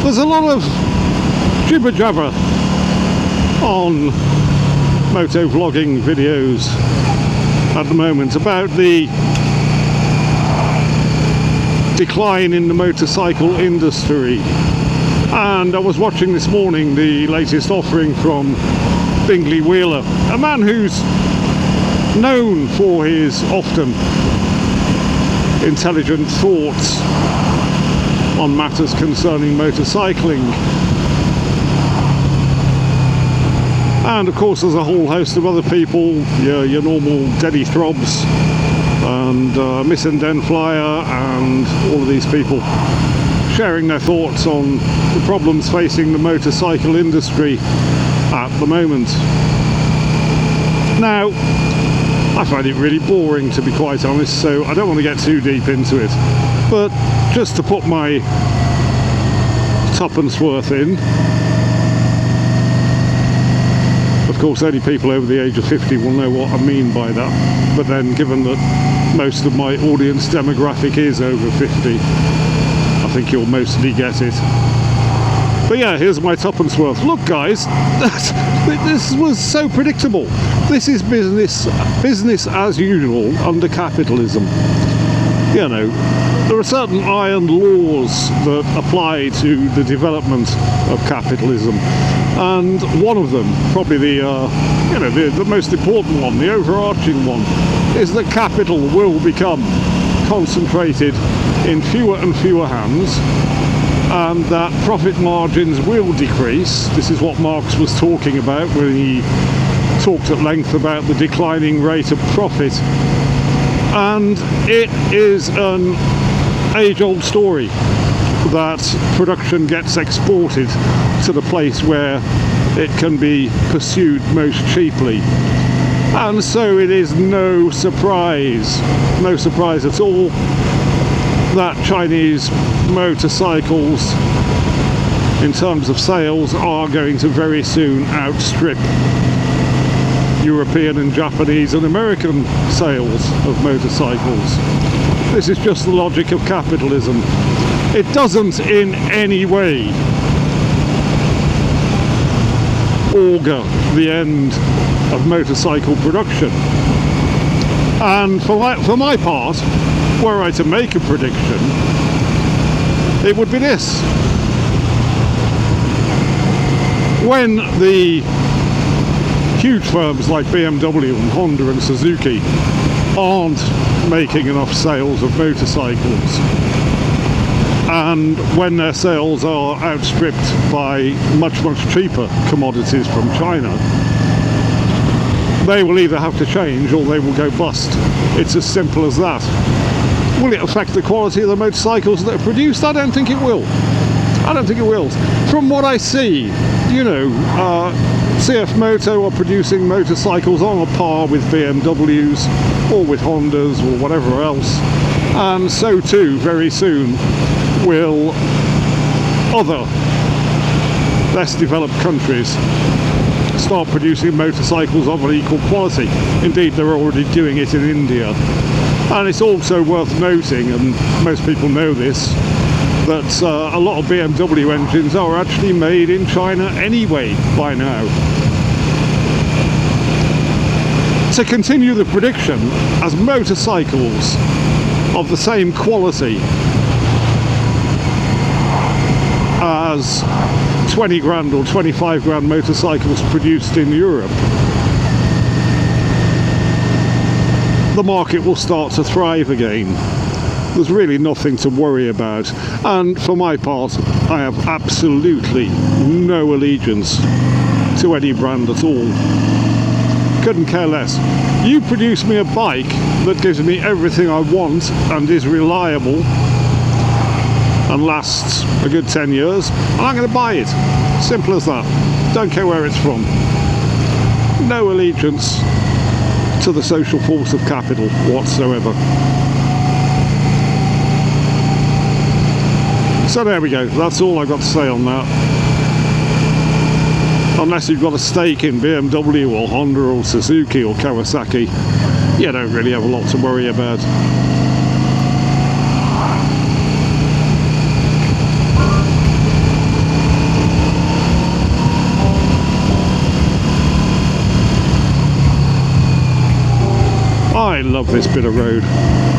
There's a lot of jibber jabber on moto vlogging videos at the moment about the decline in the motorcycle industry, and I was watching this morning the latest offering from Bingley Wheeler, a man who's known for his often intelligent thoughts on matters concerning motorcycling. And of course there's a whole host of other people, your normal Denny Throbs and Miss and Den Flyer and all of these people sharing their thoughts on the problems facing the motorcycle industry at the moment. Now, I find it really boring, to be quite honest, so I don't want to get too deep into it, but just to put my tuppence worth in. Of course, only people over the age of 50 will know what I mean by that, but then given that most of my audience demographic is over 50, I think you'll mostly get it. But yeah, here's my tuppence worth. Look guys, this was so predictable. This is business as usual under capitalism. You know, there are certain iron laws that apply to the development of capitalism, and one of them, probably the most important one, the overarching one, is that capital will become concentrated in fewer and fewer hands, and that profit margins will decrease. This is what Marx was talking about when he talked at length about the declining rate of profit. And it is an age-old story that production gets exported to the place where it can be pursued most cheaply. And so it is no surprise at all that Chinese motorcycles in terms of sales are going to very soon outstrip European and Japanese and American sales of motorcycles. This is just the logic of capitalism. It doesn't in any way augur the end of motorcycle production. And for my part, were I to make a prediction, it would be this. When the huge firms like BMW and Honda and Suzuki aren't making enough sales of motorcycles, and when their sales are outstripped by much cheaper commodities from China, they will either have to change or they will go bust. It's as simple as that. Will it affect the quality of the motorcycles that are produced? I don't think it will. I don't think it will. From what I see, CF Moto are producing motorcycles on a par with BMWs or with Hondas or whatever else, and so too very soon will other less developed countries start producing motorcycles of an equal quality. Indeed, they're already doing it in India. And it's also worth noting, and most people know this, that a lot of BMW engines are actually made in China anyway by now. To continue the prediction, as motorcycles of the same quality as 20 grand or 25 grand motorcycles produced in Europe, the market will start to thrive again. There's really nothing to worry about, and for my part, I have absolutely no allegiance to any brand at all. Couldn't care less. You produce me a bike that gives me everything I want and is reliable and lasts a good 10 years, and I'm going to buy it. Simple as that. Don't care where it's from. No allegiance to the social force of capital whatsoever. So there we go, that's all I've got to say on that. Unless you've got a stake in BMW or Honda or Suzuki or Kawasaki, you don't really have a lot to worry about. I love this bit of road.